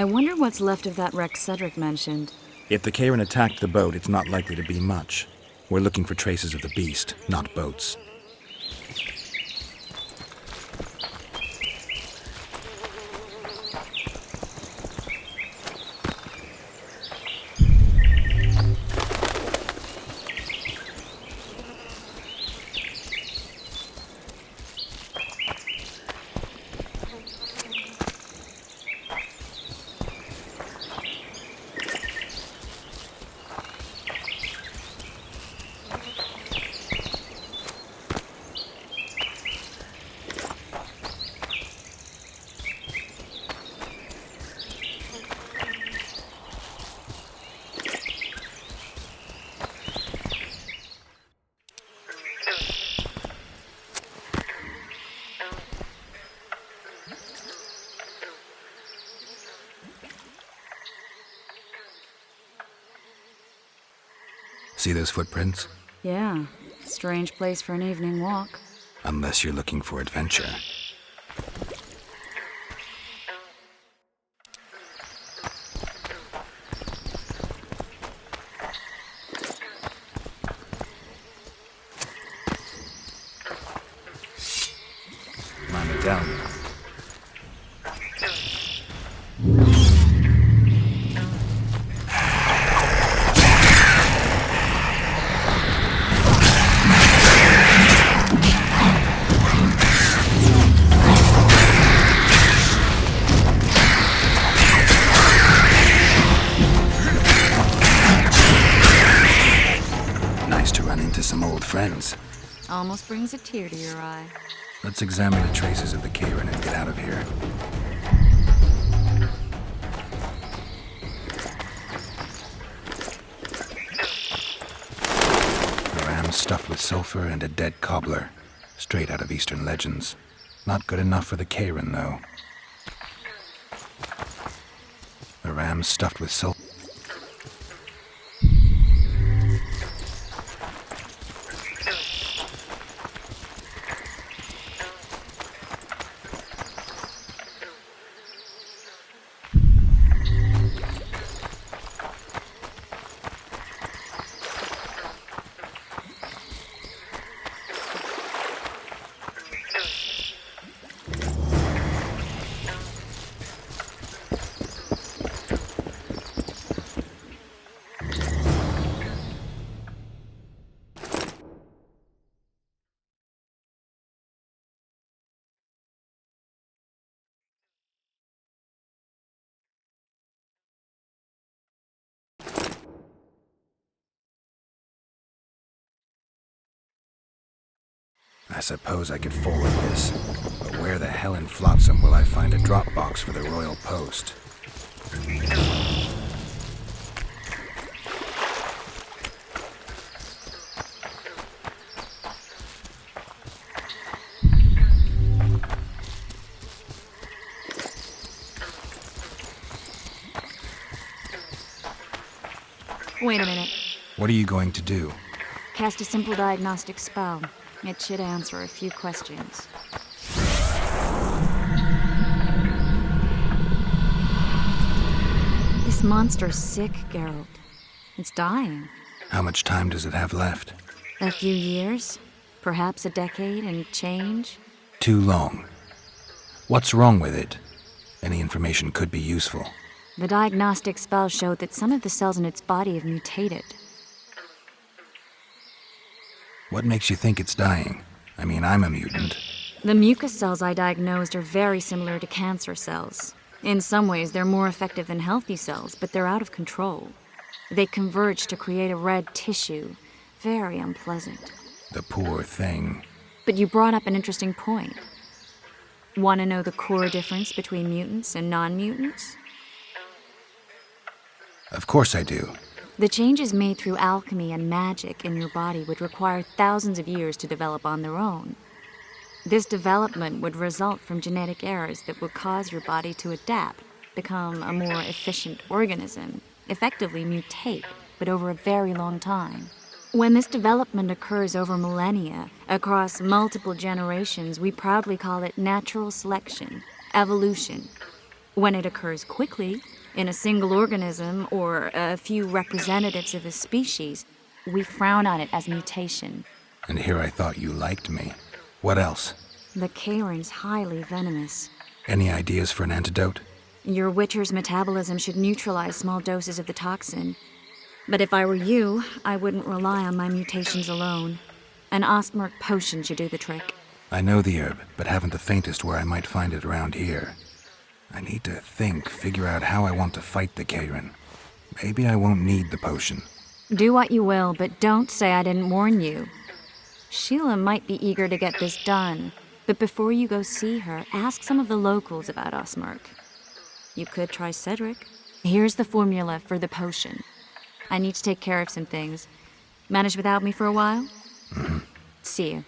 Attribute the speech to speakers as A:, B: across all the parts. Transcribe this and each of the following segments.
A: I wonder what's left of that wreck Cedric mentioned.
B: If the Karen attacked the boat, it's not likely to be much. We're looking for traces of the beast, not boats. See those footprints?
A: Yeah, strange place for an evening walk.
B: Unless you're looking for adventure. My medallion. Some old friends.
A: Almost brings a tear to your eye.
B: Let's examine the traces of the Karen and get out of here. A ram stuffed with sulfur and a dead cobbler. Straight out of Eastern legends. Not good enough for the Karen, though. A ram stuffed with sulfur. I suppose I could forward this, but where the hell in Flotsam will I find a drop box for the Royal Post?
A: Wait a minute.
B: What are you going to do?
A: Cast a simple diagnostic spell. It should answer a few questions. This monster's sick, Geralt. It's dying.
B: How much time does it have left?
A: A few years? Perhaps a decade and change?
B: Too long. What's wrong with it? Any information could be useful.
A: The diagnostic spell showed that some of the cells in its body have mutated.
B: What makes you think it's dying? I mean, I'm a mutant.
A: The mucus cells I diagnosed are very similar to cancer cells. In some ways, they're more effective than healthy cells, but they're out of control. They converge to create a red tissue. Very unpleasant.
B: The poor thing.
A: But you brought up an interesting point. Want to know the core difference between mutants and non-mutants?
B: Of course I do.
A: The changes made through alchemy and magic in your body would require thousands of years to develop on their own. This development would result from genetic errors that would cause your body to adapt, become a more efficient organism, effectively mutate, but over a very long time. When this development occurs over millennia, across multiple generations, we proudly call it natural selection, evolution. When it occurs quickly, in a single organism or a few representatives of a species, we frown on it as mutation.
B: And here I thought you liked me. What else?
A: The Kayrin's highly venomous.
B: Any ideas for an antidote?
A: Your Witcher's metabolism should neutralize small doses of the toxin. But if I were you, I wouldn't rely on my mutations alone. An Ostmark potion should do the trick.
B: I know the herb, but haven't the faintest where I might find it around here. I need to figure out how I want to fight the Kayrin. Maybe I won't need the potion.
A: Do what you will, but don't say I didn't warn you. Sheila might be eager to get this done, but before you go see her, ask some of the locals about Ostmark. You could try Cedric. Here's the formula for the potion. I need to take care of some things. Manage without me for a while?
B: Mm-hmm.
A: See you.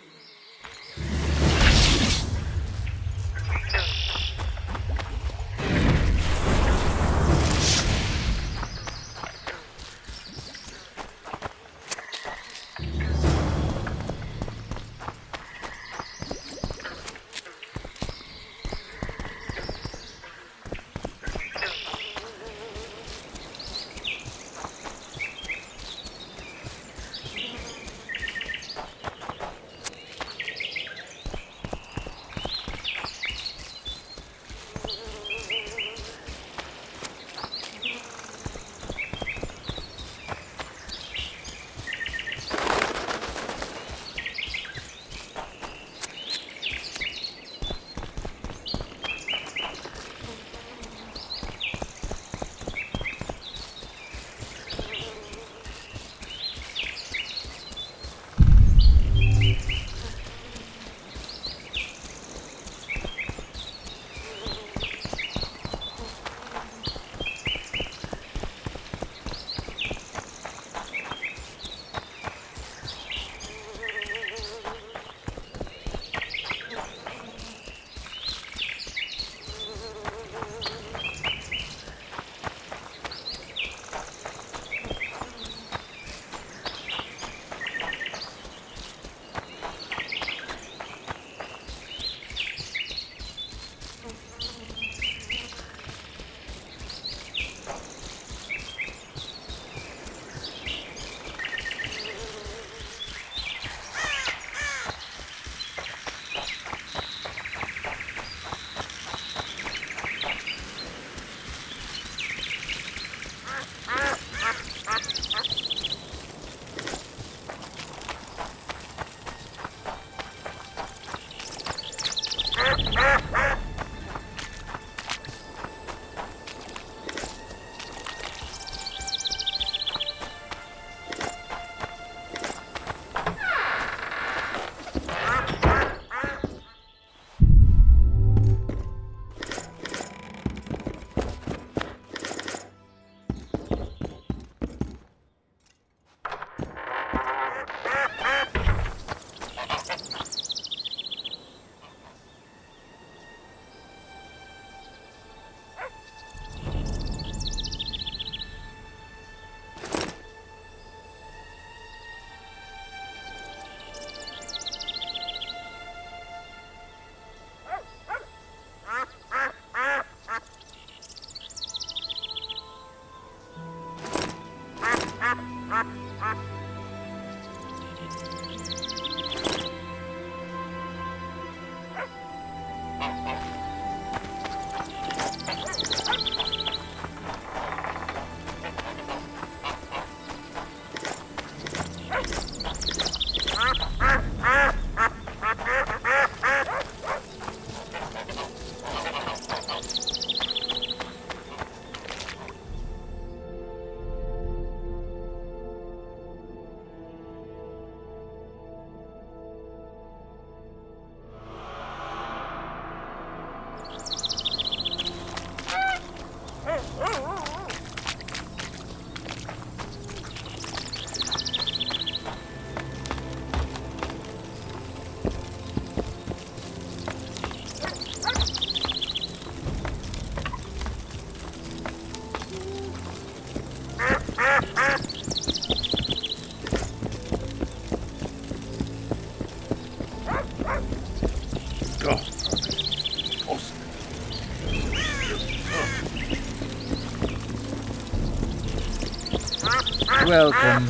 B: Welcome.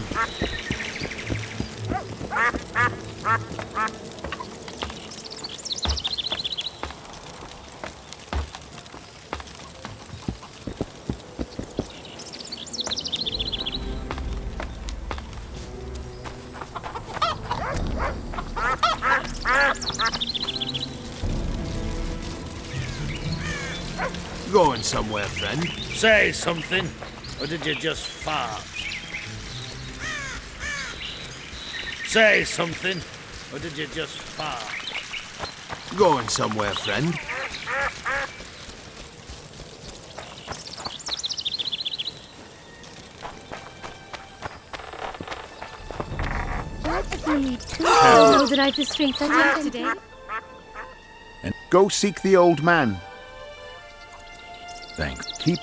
C: Going somewhere, friend?
D: Say something, or did you just fart? Say something, or did you just fart?
C: Going somewhere, friend?
E: I don't know that I've the strength to work today.
F: And go seek the old man.
B: Thanks.
F: Keep...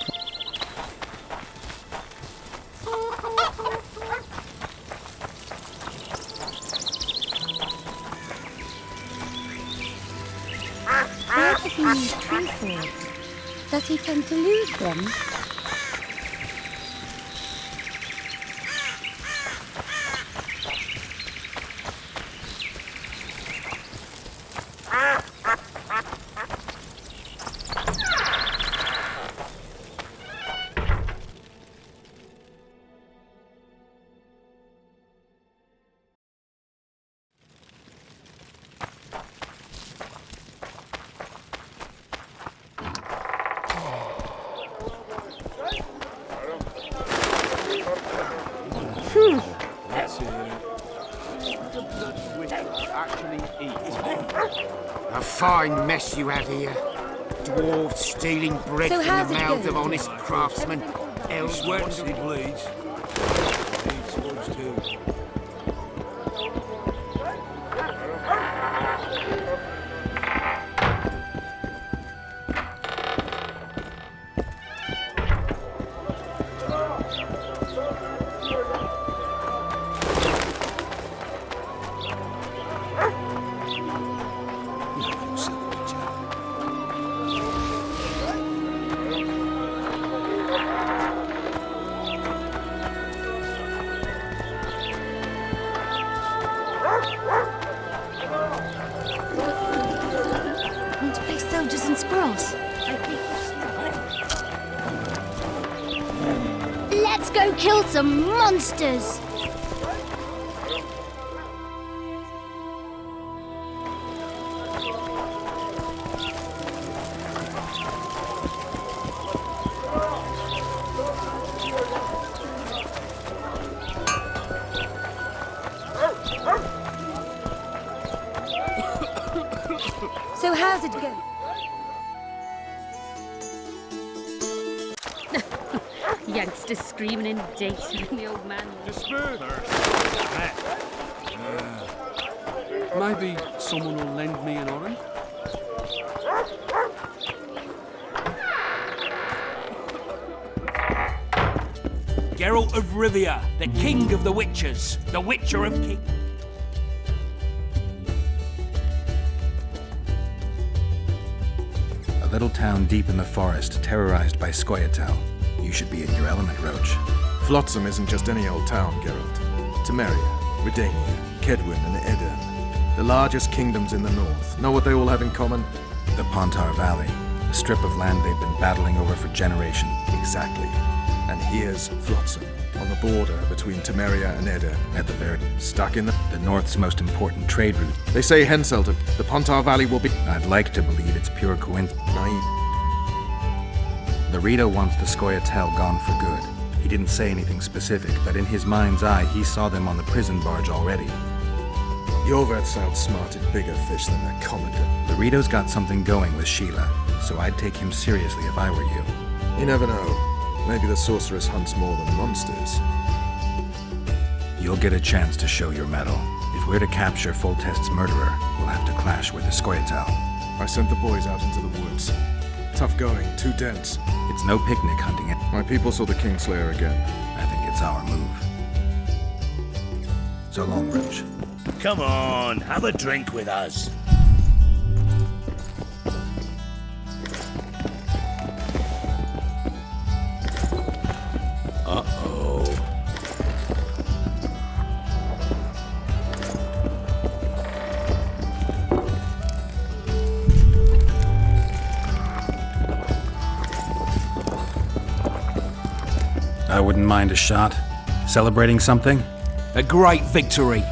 E: Where does he use tree swords? Does he tend to lose them?
C: A fine mess you have here. Dwarves stealing bread
E: So
C: from
E: how's
C: the
E: it
C: mouths
E: going?
C: of honest craftsmen. Elves
D: Sweats
C: wandering-
D: he bleeds. Bleeds swords too.
E: Want to play soldiers and squirrels? Let's go kill some monsters! So how's it going?
G: Youngsters screaming in data and the old man.
H: Maybe someone will lend me an orange?
D: Geralt of Rivia, the king of the witches, the witcher of king.
B: A little town deep in the forest, terrorized by Scoia'tael. You should be in your element, Roach.
I: Flotsam isn't just any old town, Geralt. Temeria, Redania, Kedwin, and Edirn. The largest kingdoms in the north. Know what they all have in common?
B: The Pontar Valley, a strip of land they've been battling over for generations.
I: Exactly. And here's Flotsam, on the border between Temeria and Edirn.
B: At the very
I: Stuck in
B: the north's most important trade route.
I: They say Henselt, the Pontar Valley will be...
B: I'd like to believe it's pure coincidence.
I: naive.
B: Larito wants the Scoia'tael gone for good. He didn't say anything specific, but in his mind's eye, he saw them on the prison barge already.
I: Yorvets outsmarted bigger fish than their commandant.
B: Larito's got something going with Sheila, so I'd take him seriously if I were you.
I: You never know. Maybe the sorceress hunts more than monsters.
B: You'll get a chance to show your mettle. If we're to capture Foltest's murderer, we'll have to clash with the Scoia'tael.
I: I sent the boys out into the woods. Tough going, too dense.
B: It's no picnic hunting it.
I: My people saw the Kingslayer again.
B: I think it's our move. So long, Roach.
D: Come on, have a drink with us. Uh-oh.
B: I wouldn't mind a shot. Celebrating something?
D: A great victory.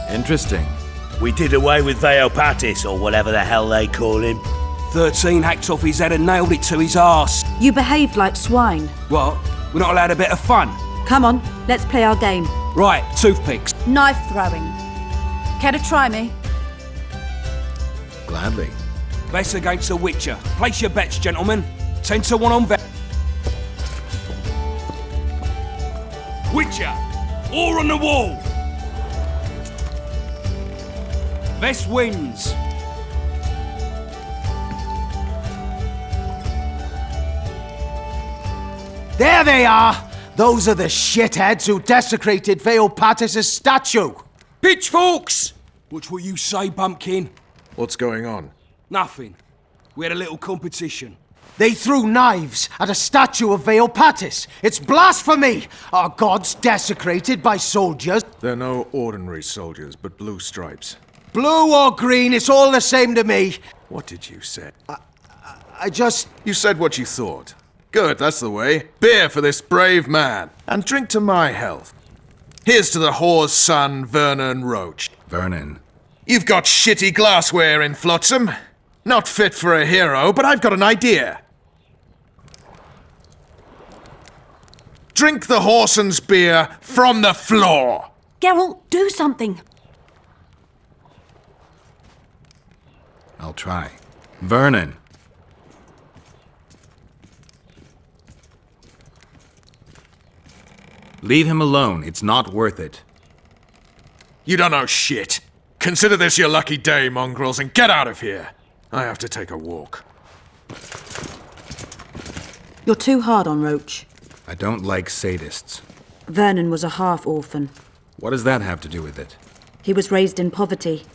B: Interesting.
J: We did away with Veopatis, or whatever the hell they call him.
D: 13 hacked off his head and nailed it to his arse.
K: You behaved like swine.
D: What? We're not allowed a bit of fun?
K: Come on, let's play our game.
D: Right, toothpicks.
K: Knife throwing. Care to try me?
B: Gladly.
D: Best against the Witcher. Place your bets, gentlemen. 10 to 1 on Witcher! Or on the wall! Vest wins.
C: There they are! Those are the shitheads who desecrated Veopatis' statue!
D: Pitchforks! Watch what you say, bumpkin.
I: What's going on?
D: Nothing. We had a little competition.
C: They threw knives at a statue of Veopatis! It's blasphemy! Our gods desecrated by soldiers.
I: They're no ordinary soldiers, but blue stripes.
C: Blue or green, it's all the same to me.
I: What did you say?
C: I just...
I: You said what you thought. Good, that's the way. Beer for this brave man. And drink to my health. Here's to the whore's son, Vernon Roach.
B: Vernon.
I: You've got shitty glassware in Flotsam. Not fit for a hero, but I've got an idea. Drink the whoreson's beer from the floor.
K: Geralt, do something.
B: I'll try. Vernon. Leave him alone. It's not worth it.
I: You don't know shit. Consider this your lucky day, mongrels, and get out of here. I have to take a walk.
K: You're too hard on Roach.
B: I don't like sadists.
K: Vernon was a half-orphan.
B: What does that have to do with it?
K: He was raised in poverty.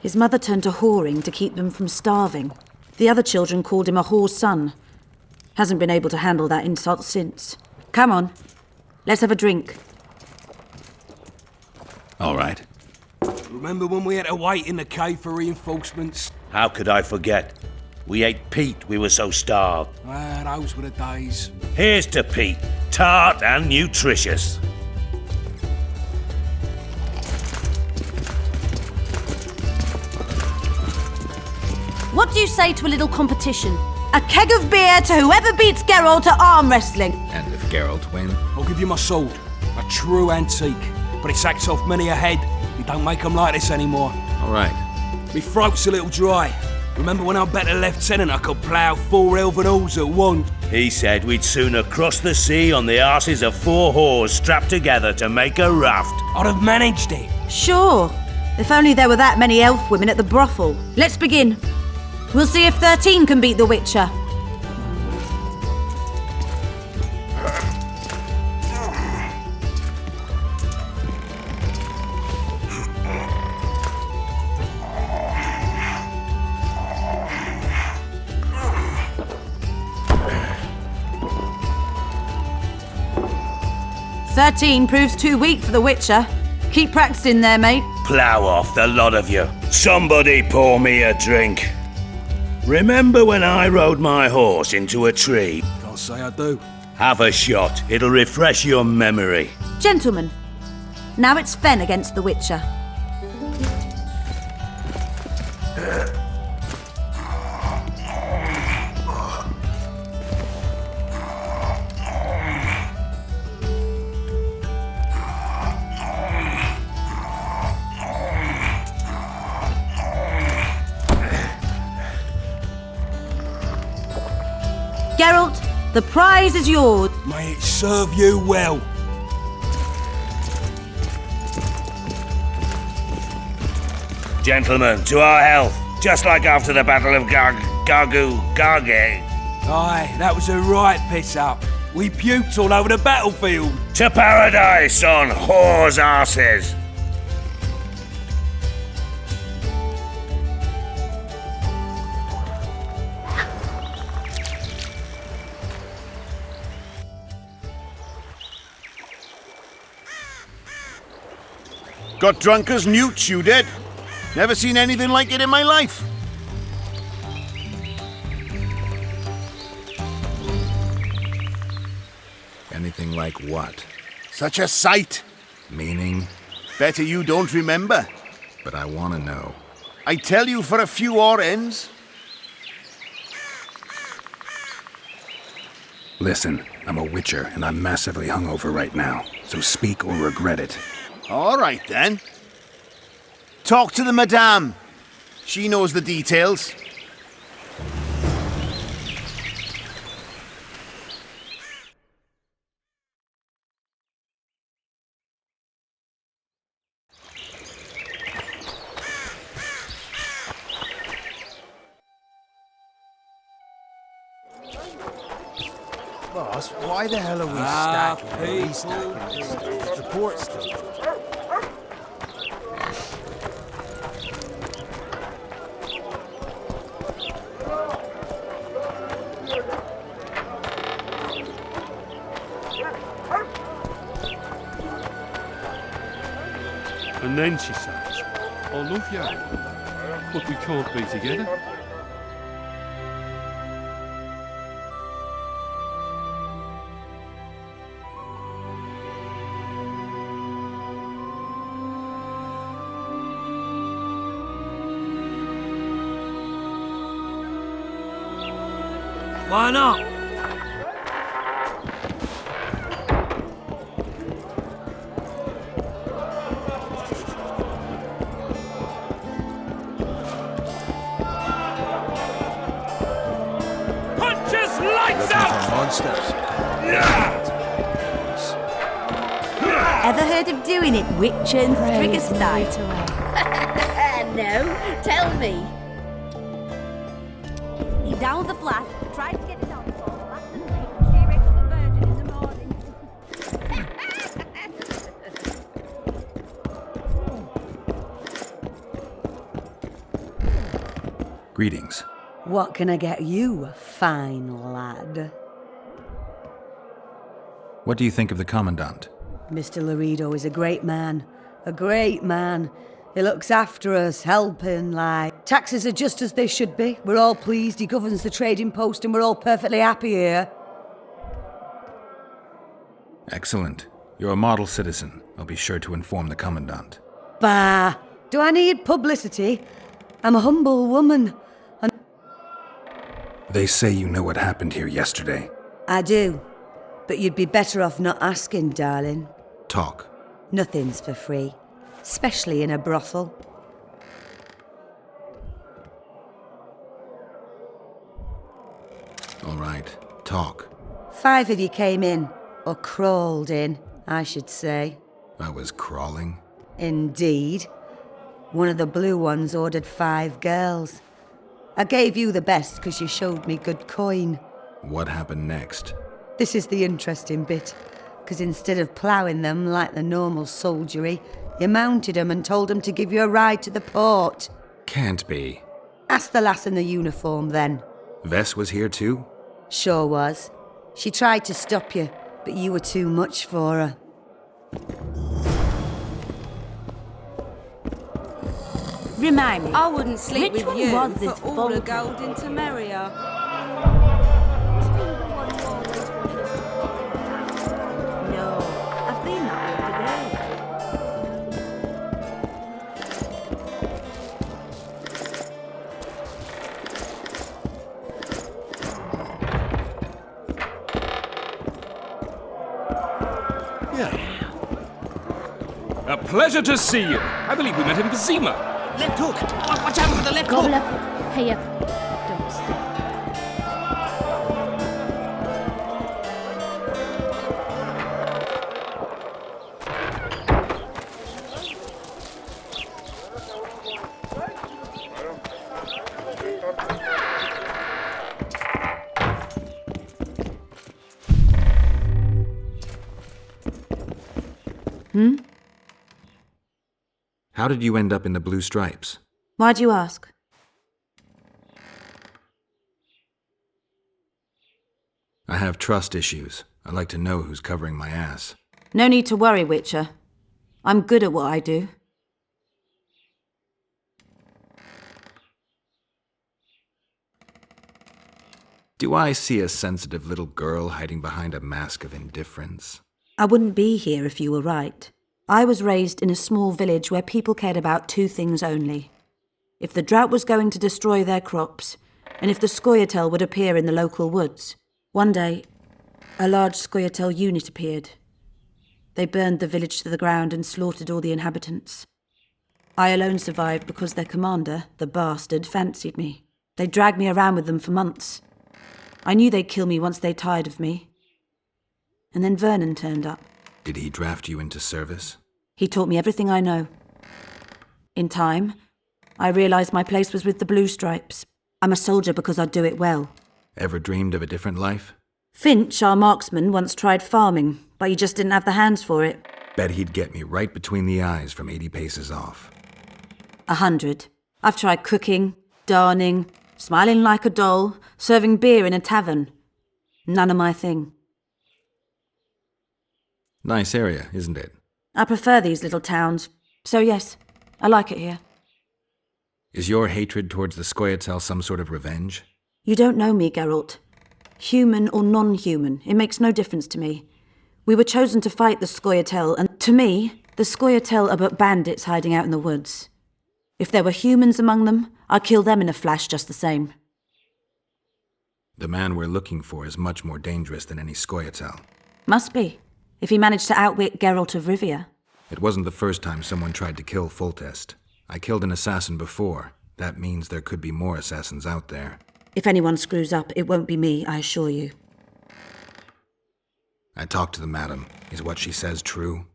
K: His mother turned to whoring to keep them from starving. The other children called him a whore's son. Hasn't been able to handle that insult since. Come on, let's have a drink.
B: All right.
D: Remember when we had to wait in the cave for reinforcements?
J: How could I forget? We ate Pete, we were so starved.
D: Ah, those were the days.
J: Here's to Pete, tart and nutritious.
K: What do you say to a little competition? A keg of beer to whoever beats Geralt at arm wrestling.
B: And if Geralt wins?
D: I'll give you my sword. A true antique. But it sacks off many a head. You don't make them like this anymore.
B: All right.
D: Me throat's a little dry. Remember when I bet a lieutenant I could plough 4 elven halls at once?
J: He said we'd sooner cross the sea on the arses of 4 whores strapped together to make a raft.
D: I'd have managed it.
K: Sure. If only there were that many elf women at the brothel. Let's begin. We'll see if 13 can beat the Witcher. "13 proves too weak for the Witcher. Keep practicing there, mate."
J: Plough off, the lot of you. Somebody pour me a drink. Remember when I rode my horse into a tree?
D: Can't say I do.
J: Have a shot. It'll refresh your memory.
K: Gentlemen, now it's Fen against the Witcher. Geralt, the prize is yours.
D: May it serve you well.
J: Gentlemen, to our health. Just like after the Battle of Garge.
D: Aye, that was a right piss-up. We puked all over the battlefield.
J: To paradise on whores' arses.
F: Got drunk as newts, you did. Never seen anything like it in my life.
B: Anything like what?
F: Such a sight.
B: Meaning?
F: Better you don't remember.
B: But I want to know.
F: I tell you for a few hour ends.
B: Listen, I'm a witcher, and I'm massively hungover right now, so speak or regret it.
F: All right, then. Talk to the madame. She knows the details.
C: Boss, why the hell are we stacking and restacking this stuff? The port's still good.
H: And then she says, I love you, but we can't be together.
D: Why not? Punches lights out!
C: Monsters.
E: Ever heard of doing it, Witcher and Trigger style? No, tell me. He downed the flat, tried to get it on for the last of the night, she wakes up a virgin in the morning.
B: Greetings.
L: What can I get you, fine lad?
B: What do you think of the Commandant?
L: Mr. Laredo is a great man. A great man. He looks after us, helping, like. Taxes are just as they should be. We're all pleased. He governs the trading post and we're all perfectly happy here.
B: Excellent. You're a model citizen. I'll be sure to inform the Commandant.
L: Bah! Do I need publicity? I'm a humble woman. And
B: They say you know what happened here yesterday.
L: I do. But you'd be better off not asking, darling.
B: Talk.
L: Nothing's for free. Especially in a brothel.
B: All right. Talk.
L: 5 of you came in. Or crawled in, I should say.
B: I was crawling.
L: Indeed. One of the blue ones ordered 5 girls. I gave you the best because you showed me good coin.
B: What happened next?
L: This is the interesting bit, because instead of ploughing them like the normal soldiery, you mounted them and told them to give you a ride to the port.
B: Can't be.
L: Ask the lass in the uniform then.
B: Vess was here too?
L: Sure was. She tried to stop you, but you were too much for her.
E: Remind me.
G: I wouldn't sleep
E: Which
G: with
E: one
G: you
E: was
G: for
E: this
G: all the
E: bulk?
G: gold in Temeria.
E: No, I've seen that one today.
D: A pleasure to see you. I believe we met in Vizima.
C: Left hook! Watch out for the left
G: Gobble
C: hook!
G: up. Hey up. Don't step.
B: How did you end up in the Blue Stripes?
K: Why'd you ask?
B: I have trust issues. I'd like to know who's covering my ass.
K: No need to worry, Witcher. I'm good at what I do.
B: Do I see a sensitive little girl hiding behind a mask of indifference?
K: I wouldn't be here if you were right. I was raised in a small village where people cared about two things only. If the drought was going to destroy their crops, and if the Scoia'tael would appear in the local woods. One day, a large Scoia'tael unit appeared. They burned the village to the ground and slaughtered all the inhabitants. I alone survived because their commander, the bastard, fancied me. They dragged me around with them for months. I knew they'd kill me once they tired of me. And then Vernon turned up.
B: Did he draft you into service?
K: He taught me everything I know. In time, I realised my place was with the Blue Stripes. I'm a soldier because I do it well.
B: Ever dreamed of a different life?
K: Finch, our marksman, once tried farming, but he just didn't have the hands for it.
B: Bet he'd get me right between the eyes from 80 paces off.
K: 100. I've tried cooking, darning, smiling like a doll, serving beer in a tavern. None of my thing.
B: Nice area, isn't it?
K: I prefer these little towns, so yes, I like it here.
B: Is your hatred towards the Scoia'tael some sort of revenge?
K: You don't know me, Geralt. Human or non-human, it makes no difference to me. We were chosen to fight the Scoia'tael, and to me, the Scoia'tael are but bandits hiding out in the woods. If there were humans among them, I'd kill them in a flash just the same.
B: The man we're looking for is much more dangerous than any Scoia'tael.
K: Must be, if he managed to outwit Geralt of Rivia.
B: It wasn't the first time someone tried to kill Foltest. I killed an assassin before. That means there could be more assassins out there.
K: If anyone screws up, it won't be me, I assure you.
B: I talked to the madam. Is what she says true?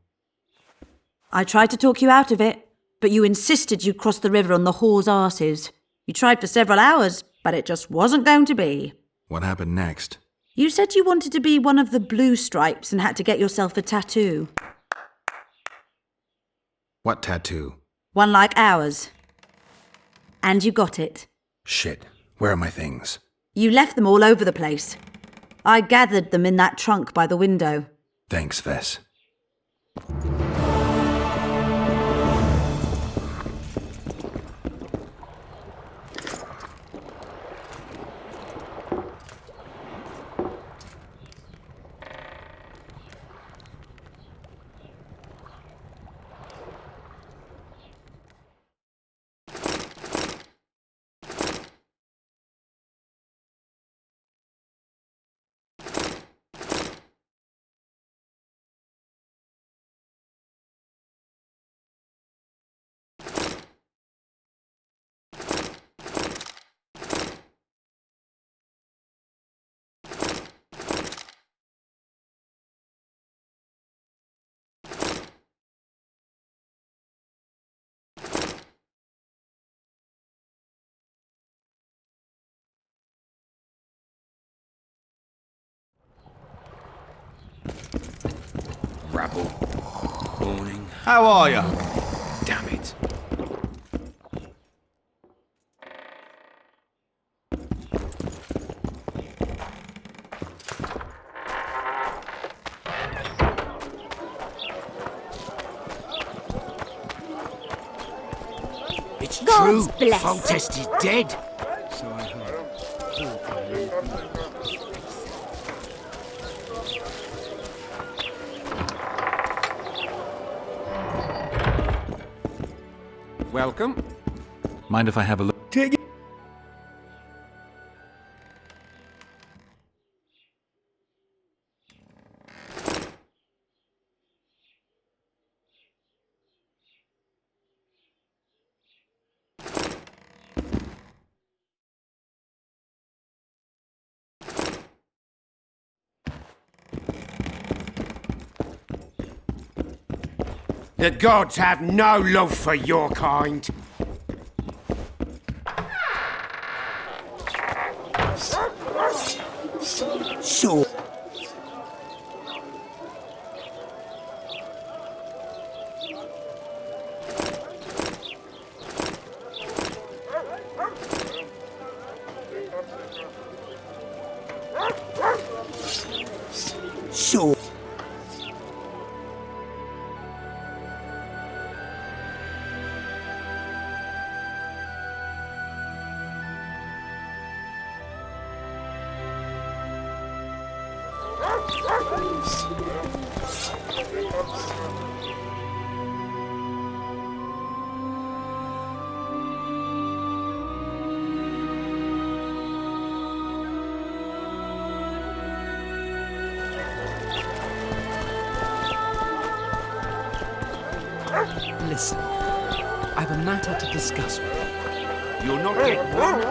K: I tried to talk you out of it, but you insisted you'd cross the river on the whore's arses. You tried for several hours, but it just wasn't going to be.
B: What happened next?
K: You said you wanted to be one of the Blue Stripes and had to get yourself a tattoo.
B: What tattoo?
K: One like ours. And you got it.
B: Shit. Where are my things?
K: You left them all over the place. I gathered them in that trunk by the window.
B: Thanks, Vess.
D: Rabble. Morning.
C: How are you?
D: Damn it. It's
E: God's
D: true.
E: bless.
D: Foltest is dead.
H: So I heard.
C: Welcome.
B: Mind if I have a look?
C: Take it.
D: The gods have no love for your kind. So. So. Listen, I've a matter to discuss with you. You're not yet one.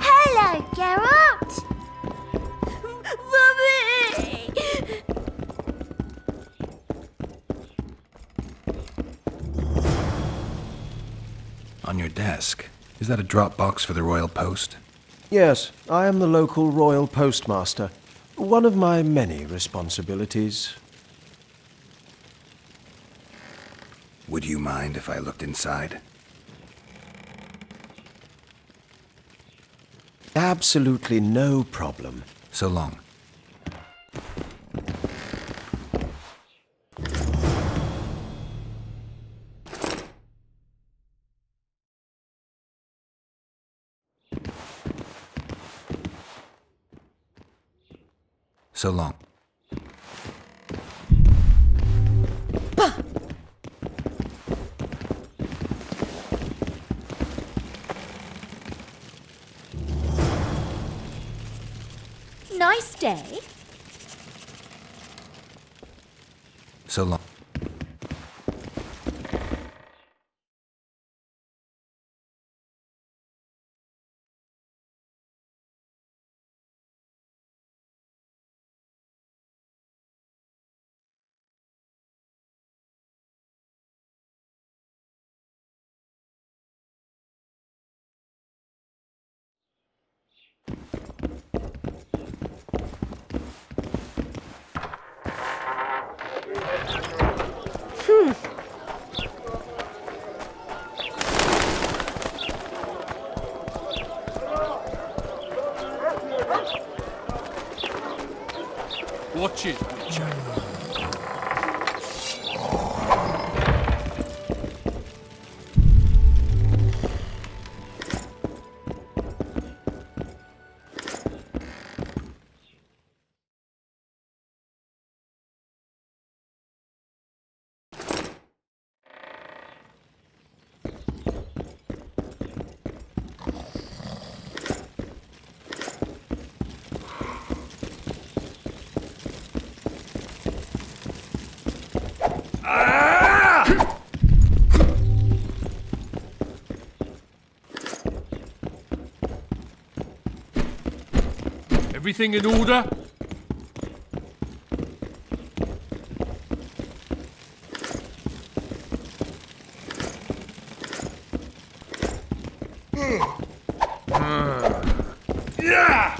E: Hello, Geralt! Mummy!
B: On your desk. Is that a drop box for the royal post?
M: Yes, I am the local royal postmaster. One of my many responsibilities.
B: Would you mind if I looked inside?
M: Absolutely no problem.
B: So long. So long.
E: Nice day.
B: So long.
H: Watch it, Witcher. Everything in order? Yeah!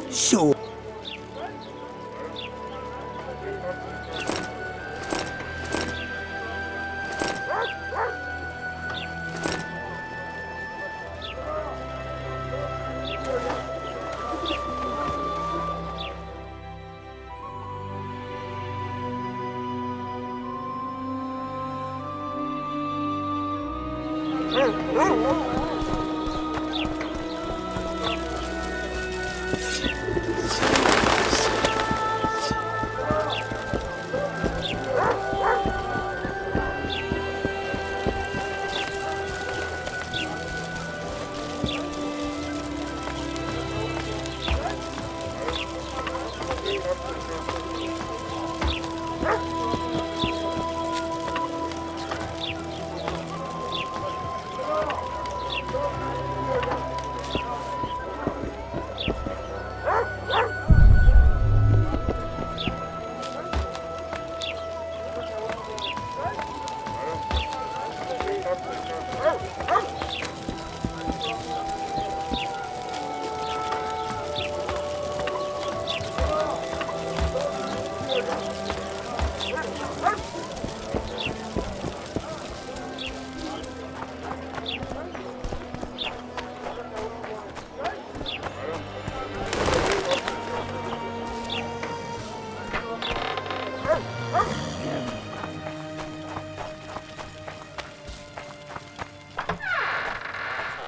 C: So.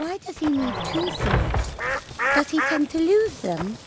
E: Why does he need 2 swords? Does he tend to lose them?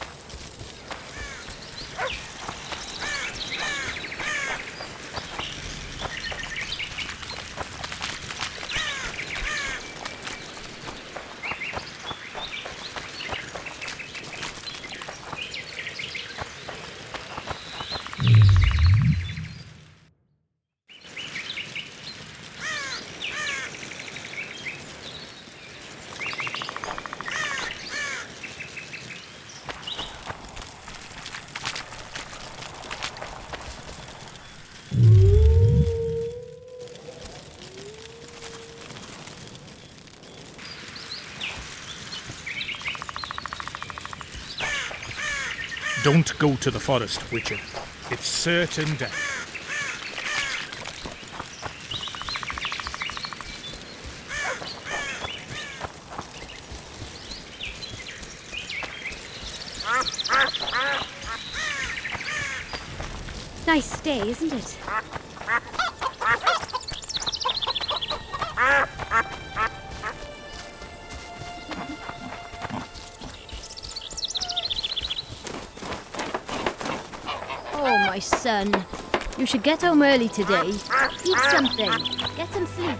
N: Don't go to the forest, Witcher. It's certain death.
G: Nice stay, isn't it? Oh, my son. You should get home early today. Eat something. Get some sleep.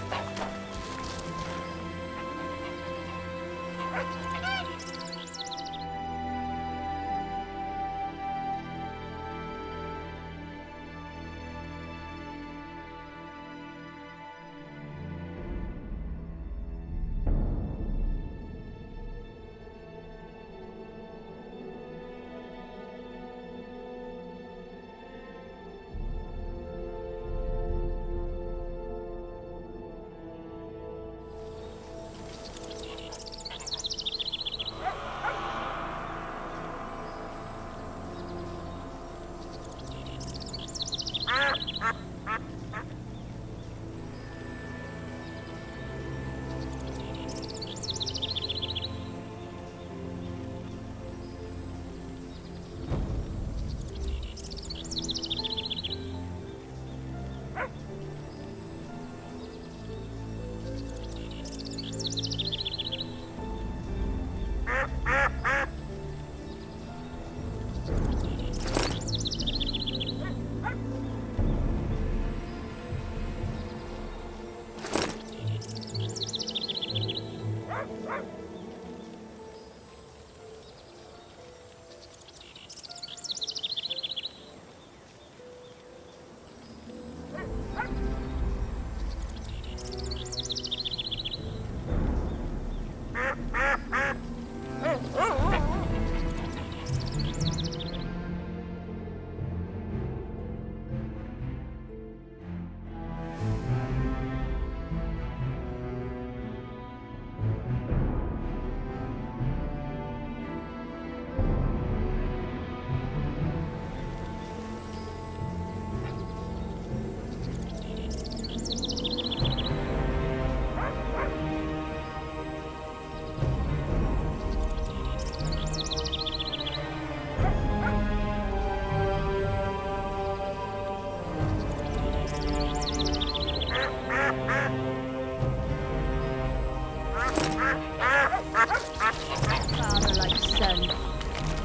G: Father like son.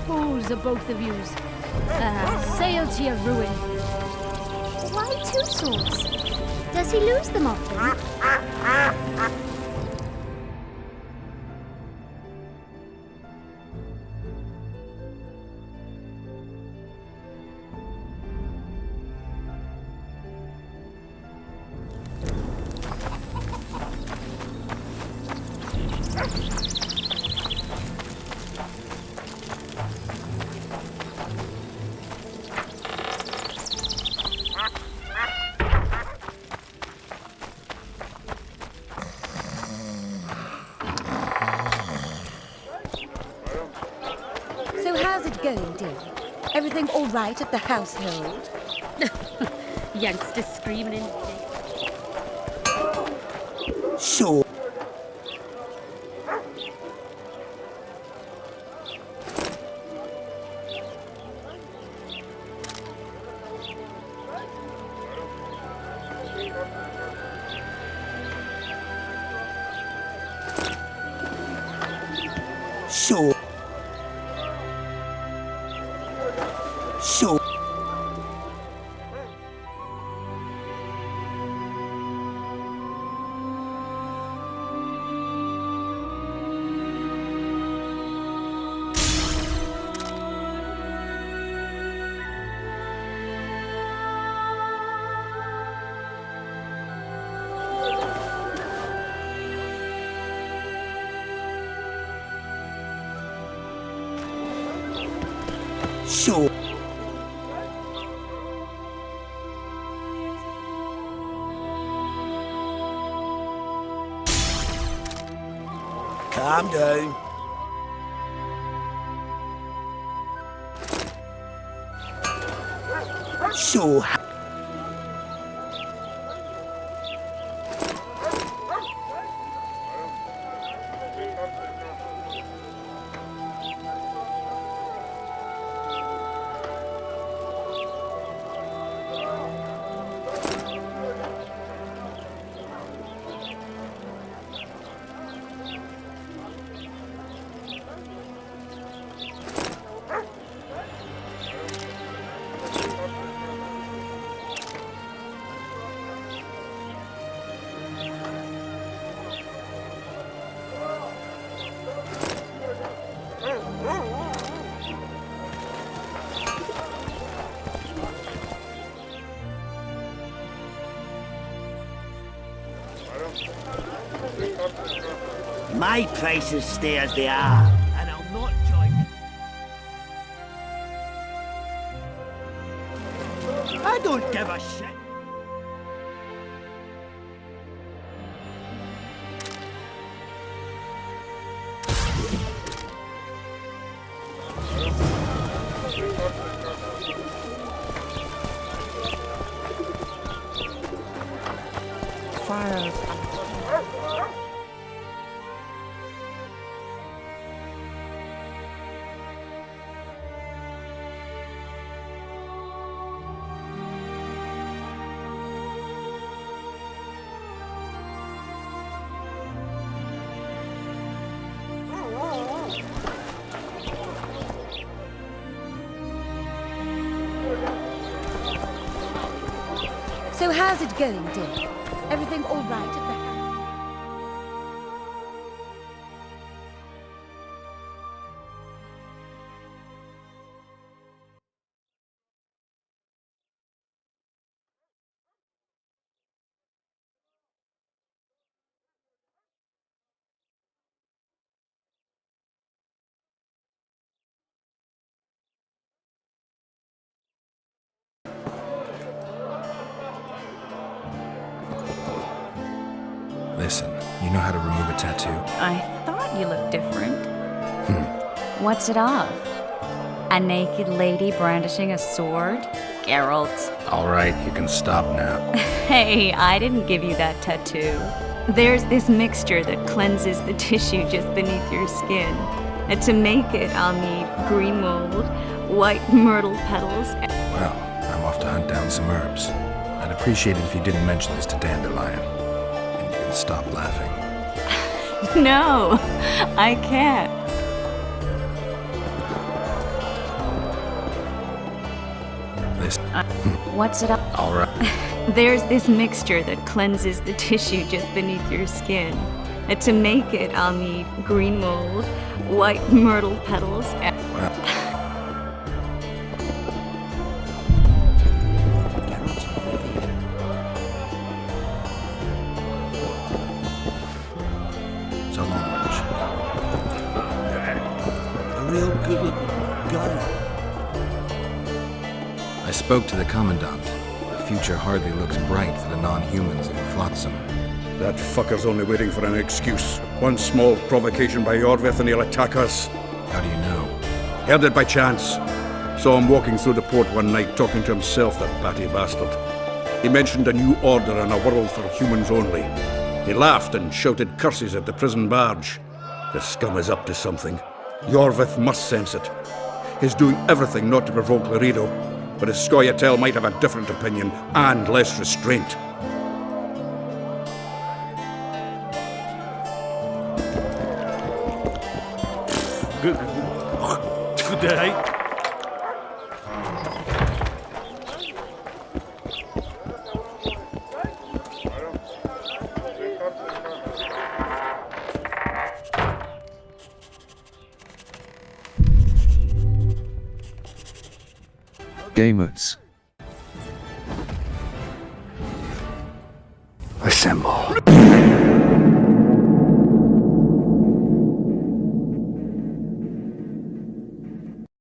G: Fools are both of yous. Sail to your ruin.
O: Why 2 swords? Does he lose them often?
E: How's it going, dear? Everything all right at the household?
G: Youngsters screaming in.
C: So.
P: So... Calm down. So... My prices stay as they are, and I'll not join them. I don't give a shit.
E: So how's it going, dear? Everything all right at the house?
B: Listen, you know how to remove a tattoo?
A: I thought you looked different. What's it of? A naked lady brandishing a sword? Geralt.
B: All right, you can stop now.
A: Hey, I didn't give you that tattoo. There's this mixture that cleanses the tissue just beneath your skin. And to make it, I'll need green mold, white myrtle petals.
B: Well, I'm off to hunt down some herbs. I'd appreciate it if you didn't mention this to Dandelion. And you can stop laughing.
A: No, I can't.
B: Listen.
A: What's it up?
B: All right.
A: There's this mixture that cleanses the tissue just beneath your skin. And to make it, I'll need green mold, white myrtle petals, and...
B: So long, Roach.
P: A real good-looking guy.
B: I spoke to the Commandant. The future hardly looks bright for the non-humans in Flotsam.
F: That fucker's only waiting for an excuse. One small provocation by Yorvith and he'll attack us.
B: How do you know?
F: Heard it by chance. Saw him walking through the port one night talking to himself, that batty bastard. He mentioned a new order and a world for humans only. He laughed and shouted curses at the prison barge. The scum is up to something. Yorvith must sense it. He's doing everything not to provoke Laredo, but his Scoia'tael might have a different opinion and less restraint.
N: Good day.
B: Gamers. Assemble.